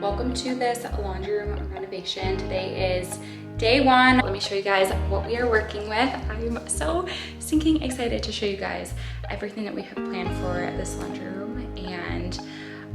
Welcome to this laundry room renovation. Today is day one. Let me show you guys what we are working with. I'm so stinking excited to show you guys everything that we have planned for this laundry room, and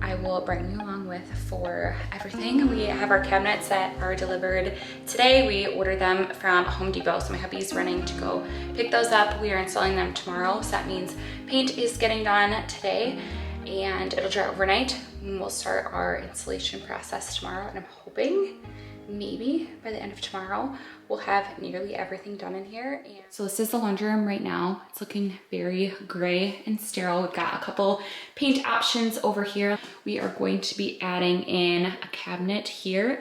I will bring you along with for everything. We have our cabinets that are delivered today. We ordered them from Home Depot, so my hubby's running to go pick those up. We are installing them tomorrow, so that means paint is getting done today and it'll dry overnight. And we'll start our installation process tomorrow, and I'm hoping maybe by the end of tomorrow we'll have nearly everything done in here. And so this is the laundry room right now. It's looking very gray and sterile. We've got a couple paint options over here. We are going to be adding in a cabinet here,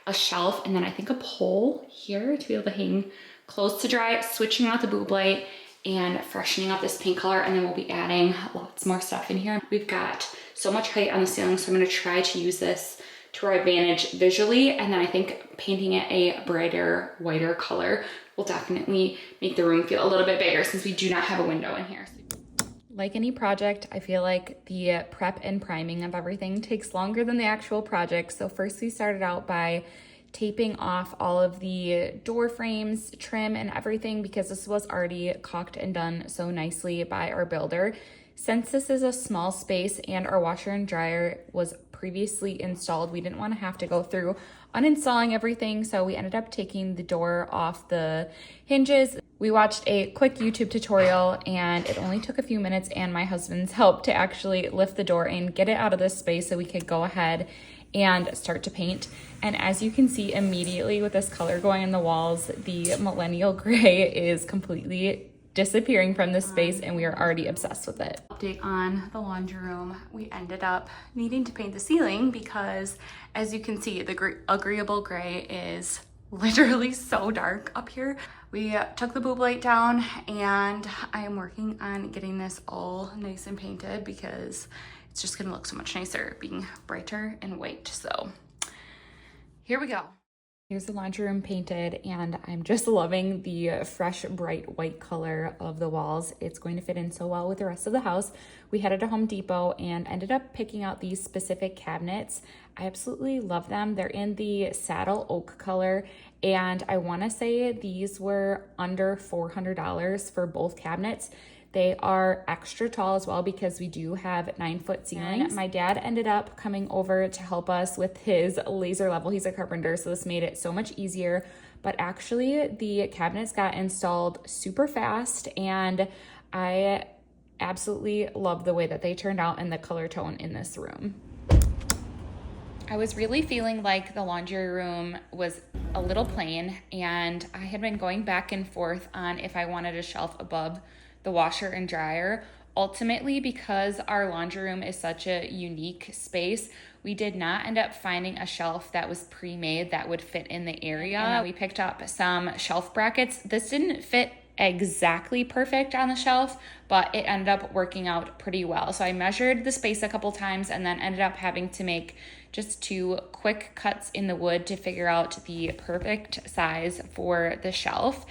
a shelf, and then I think a pole here to be able to hang clothes to dry, switching out the boob light and freshening up this paint color, and then we'll be adding lots more stuff in here. We've got so much height on the ceiling, so I'm gonna try to use this to our advantage visually, and then I think painting it a brighter, whiter color will definitely make the room feel a little bit bigger since we do not have a window in here. Like any project, I feel like the prep and priming of everything takes longer than the actual project. So first we started out by taping off all of the door frames, trim, and everything because this was already caulked and done so nicely by our builder. Since this is a small space and our washer and dryer was previously installed, we didn't want to have to go through uninstalling everything, so we ended up taking the door off the hinges. We watched a quick YouTube tutorial and it only took a few minutes and my husband's help to actually lift the door and get it out of this space so we could go ahead and start to paint. And as you can see immediately with this color going in the walls, the millennial gray is completely disappearing from this space and we are already obsessed with it. Update on the laundry room. We ended up needing to paint the ceiling because, as you can see, the agreeable gray is literally so dark up here. We took the boob light down and I am working on getting this all nice and painted because it's just gonna look so much nicer being brighter and white. So here we go. Here's the laundry room painted and I'm just loving the fresh, bright white color of the walls. It's going to fit in so well with the rest of the house. We headed to Home Depot and ended up picking out these specific cabinets. I absolutely love them. They're in the saddle oak color, and I wanna say these were under $400 for both cabinets. They are extra tall as well because we do have 9-foot ceilings. My dad ended up coming over to help us with his laser level. He's a carpenter, so this made it so much easier. But actually, the cabinets got installed super fast, and I absolutely love the way that they turned out and the color tone in this room. I was really feeling like the laundry room was a little plain, and I had been going back and forth on if I wanted a shelf above the washer and dryer. Ultimately, because our laundry room is such a unique space, we did not end up finding a shelf that was pre-made that would fit in the area. We picked up some shelf brackets. This didn't fit exactly perfect on the shelf, but it ended up working out pretty well. So I measured the space a couple times and then ended up having to make just 2 quick cuts in the wood to figure out the perfect size for the shelf.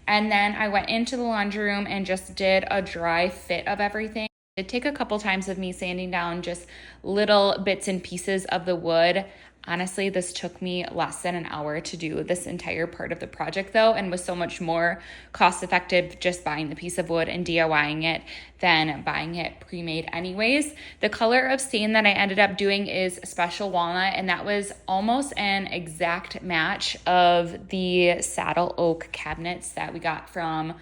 And then I went into the laundry room and just did a dry fit of everything. It took a couple times of me sanding down just little bits and pieces of the wood. Honestly, this took me less than an hour to do this entire part of the project though, and was so much more cost effective just buying the piece of wood and DIYing it than buying it pre-made anyways. The color of stain that I ended up doing is Special Walnut, and that was almost an exact match of the saddle oak cabinets that we got from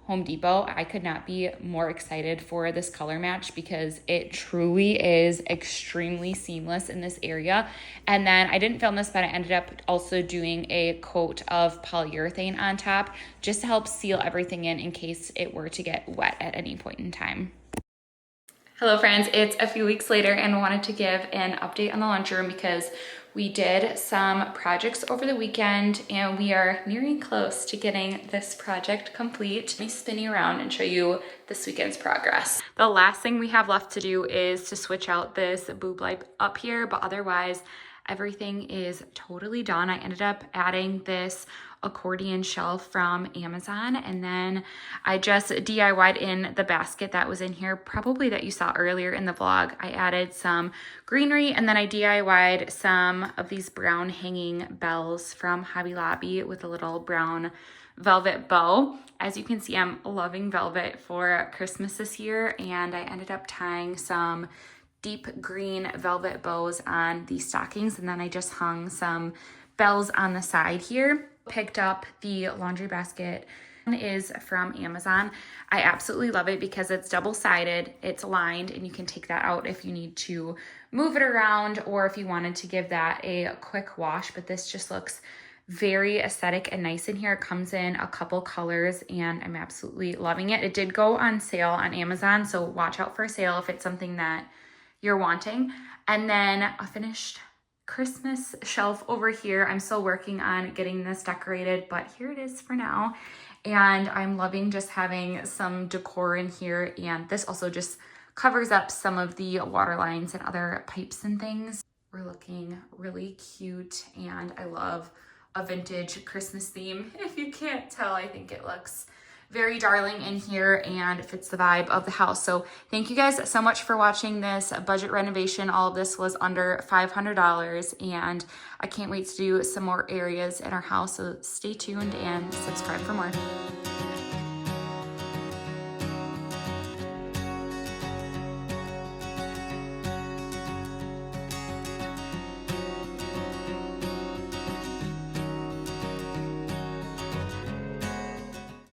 Home Depot. I could not be more excited for this color match because it truly is extremely seamless in this area. And then I didn't film this, but I ended up also doing a coat of polyurethane on top just to help seal everything in case it were to get wet at any point in time. Hello friends, it's a few weeks later and I wanted to give an update on the laundry room because we did some projects over the weekend and we are nearing close to getting this project complete. Let me spin you around and show you this weekend's progress. The last thing we have left to do is to switch out this boob light up here, but otherwise Everything is totally done. I ended up adding this accordion shelf from Amazon, and then I just DIY'd in the basket that was in here, probably that you saw earlier in the vlog. I added some greenery, and then I DIY'd some of these brown hanging bells from Hobby Lobby with a little brown velvet bow. As you can see, I'm loving velvet for Christmas this year, and I ended up tying some deep green velvet bows on these stockings, and then I just hung some bells on the side here. Picked up the laundry basket. One is from Amazon. I absolutely love it because it's double-sided, it's lined, and you can take that out if you need to move it around or if you wanted to give that a quick wash. But this just looks very aesthetic and nice in here. It comes in a couple colors and I'm absolutely loving it. It did go on sale on Amazon, so watch out for a sale if it's something that you're wanting. And then a finished Christmas shelf over here. I'm still working on getting this decorated, but here it is for now. And I'm loving just having some decor in here. And this also just covers up some of the water lines and other pipes and things. We're looking really cute, and I love a vintage Christmas theme. If you can't tell, I think it looks very darling in here and it fits the vibe of the house. So thank you guys so much for watching this budget renovation. All of this was under $500, and I can't wait to do some more areas in our house. So stay tuned and subscribe for more.